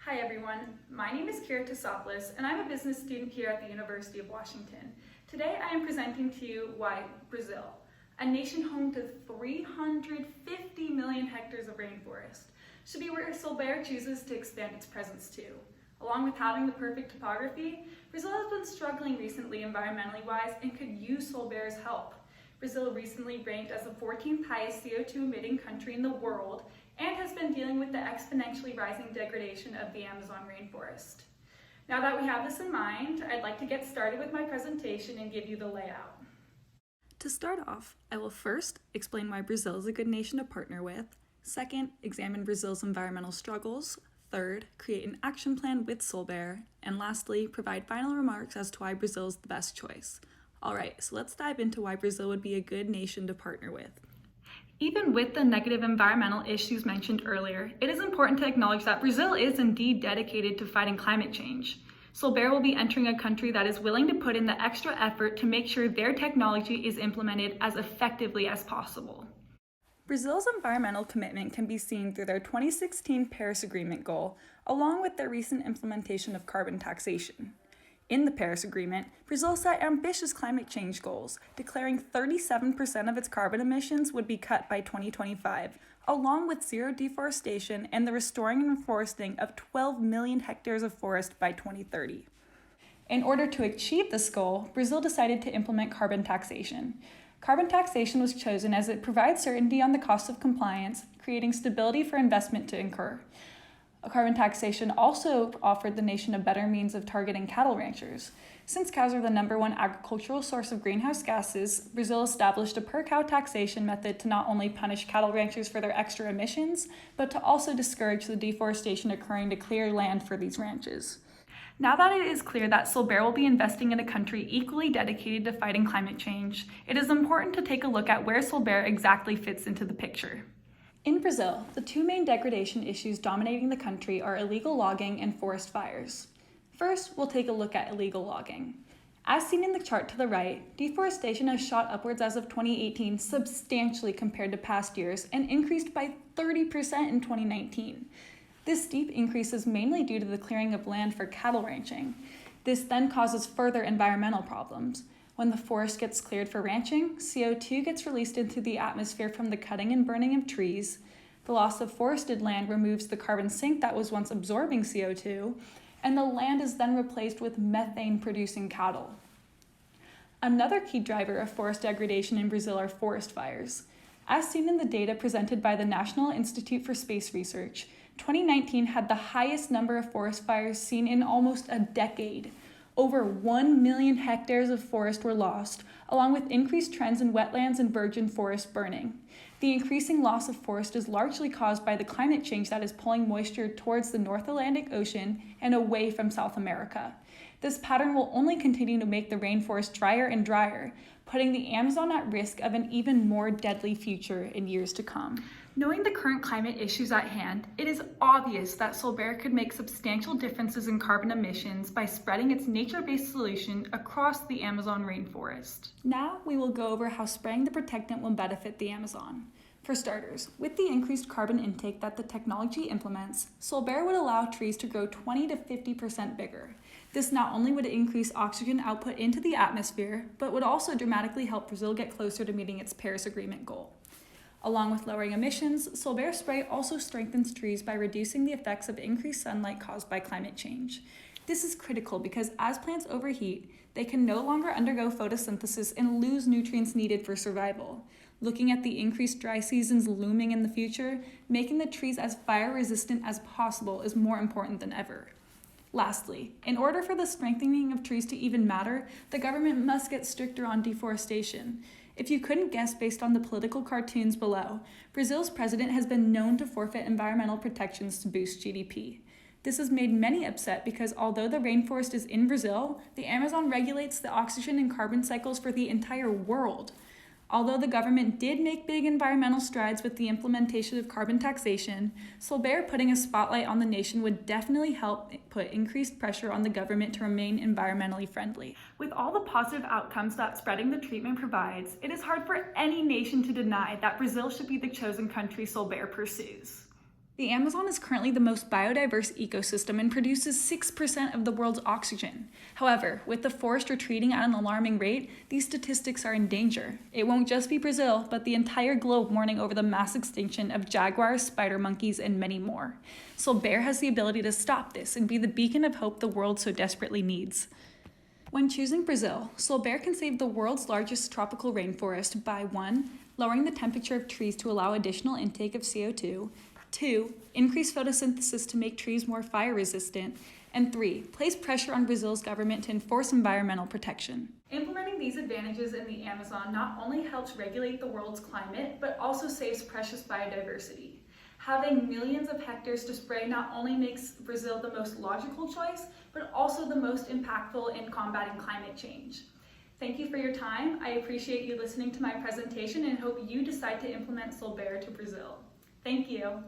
Hi everyone, my name is Kira Tassopoulos and I'm a business student here at the University of Washington. Today I am presenting to you why Brazil, a nation home to 350 million hectares of rainforest, should be where Solberg chooses to expand its presence to. Along with having the perfect topography, Brazil has been struggling recently environmentally wise and could use Solberg's help. Brazil recently ranked as the 14th highest CO2 emitting country in the world and has been dealing with the exponentially rising degradation of the Amazon rainforest. Now that we have this in mind, I'd like to get started with my presentation and give you the layout. To start off, I will first explain why Brazil is a good nation to partner with. Second, examine Brazil's environmental struggles. Third, create an action plan with Solberg. And lastly, provide final remarks as to why Brazil is the best choice. Alright, so let's dive into why Brazil would be a good nation to partner with. Even with the negative environmental issues mentioned earlier, it is important to acknowledge that Brazil is indeed dedicated to fighting climate change. Solberg will be entering a country that is willing to put in the extra effort to make sure their technology is implemented as effectively as possible. Brazil's environmental commitment can be seen through their 2016 Paris Agreement goal, along with their recent implementation of carbon taxation. In the Paris Agreement, Brazil set ambitious climate change goals, declaring 37% of its carbon emissions would be cut by 2025, along with zero deforestation and the restoring and reforesting of 12 million hectares of forest by 2030. In order to achieve this goal, Brazil decided to implement carbon taxation. Carbon taxation was chosen as it provides certainty on the cost of compliance, creating stability for investment to incur. Carbon taxation also offered the nation a better means of targeting cattle ranchers. Since cows are the #1 agricultural source of greenhouse gases, Brazil established a per-cow taxation method to not only punish cattle ranchers for their extra emissions, but to also discourage the deforestation occurring to clear land for these ranches. Now that it is clear that Solberg will be investing in a country equally dedicated to fighting climate change, it is important to take a look at where Solberg exactly fits into the picture. In Brazil, the two main degradation issues dominating the country are illegal logging and forest fires. First, we'll take a look at illegal logging. As seen in the chart to the right, deforestation has shot upwards as of 2018 substantially compared to past years and increased by 30% in 2019. This steep increase is mainly due to the clearing of land for cattle ranching. This then causes further environmental problems. When the forest gets cleared for ranching, CO2 gets released into the atmosphere from the cutting and burning of trees. The loss of forested land removes the carbon sink that was once absorbing CO2, and the land is then replaced with methane-producing cattle. Another key driver of forest degradation in Brazil are forest fires. As seen in the data presented by the National Institute for Space Research, 2019 had the highest number of forest fires seen in almost a decade. Over 1 million hectares of forest were lost, along with increased trends in wetlands and virgin forest burning. The increasing loss of forest is largely caused by the climate change that is pulling moisture towards the North Atlantic Ocean and away from South America. This pattern will only continue to make the rainforest drier and drier, putting the Amazon at risk of an even more deadly future in years to come. Knowing the current climate issues at hand, it is obvious that Solberg could make substantial differences in carbon emissions by spreading its nature-based solution across the Amazon rainforest. Now we will go over how spraying the protectant will benefit the Amazon. For starters, with the increased carbon intake that the technology implements, Solberg would allow trees to grow 20 to 50% bigger. This not only would increase oxygen output into the atmosphere, but would also dramatically help Brazil get closer to meeting its Paris Agreement goal. Along with lowering emissions, Solberg spray also strengthens trees by reducing the effects of increased sunlight caused by climate change. This is critical because as plants overheat, they can no longer undergo photosynthesis and lose nutrients needed for survival. Looking at the increased dry seasons looming in the future, making the trees as fire resistant as possible is more important than ever. Lastly, in order for the strengthening of trees to even matter, the government must get stricter on deforestation. If you couldn't guess based on the political cartoons below, Brazil's president has been known to forfeit environmental protections to boost GDP. This has made many upset because although the rainforest is in Brazil, the Amazon regulates the oxygen and carbon cycles for the entire world. Although the government did make big environmental strides with the implementation of carbon taxation, Solberg putting a spotlight on the nation would definitely help put increased pressure on the government to remain environmentally friendly. With all the positive outcomes that spreading the treatment provides, it is hard for any nation to deny that Brazil should be the chosen country Solberg pursues. The Amazon is currently the most biodiverse ecosystem and produces 6% of the world's oxygen. However, with the forest retreating at an alarming rate, these statistics are in danger. It won't just be Brazil, but the entire globe mourning over the mass extinction of jaguars, spider monkeys, and many more. Solbert has the ability to stop this and be the beacon of hope the world so desperately needs. When choosing Brazil, Solbert can save the world's largest tropical rainforest by 1. Lowering the temperature of trees to allow additional intake of CO2, 2. Increase photosynthesis to make trees more fire resistant, and 3. Place pressure on Brazil's government to enforce environmental protection. Implementing these advantages in the Amazon not only helps regulate the world's climate, but also saves precious biodiversity. Having millions of hectares to spray not only makes Brazil the most logical choice, but also the most impactful in combating climate change. Thank you for your time. I appreciate you listening to my presentation and hope you decide to implement Solbert to Brazil. Thank you.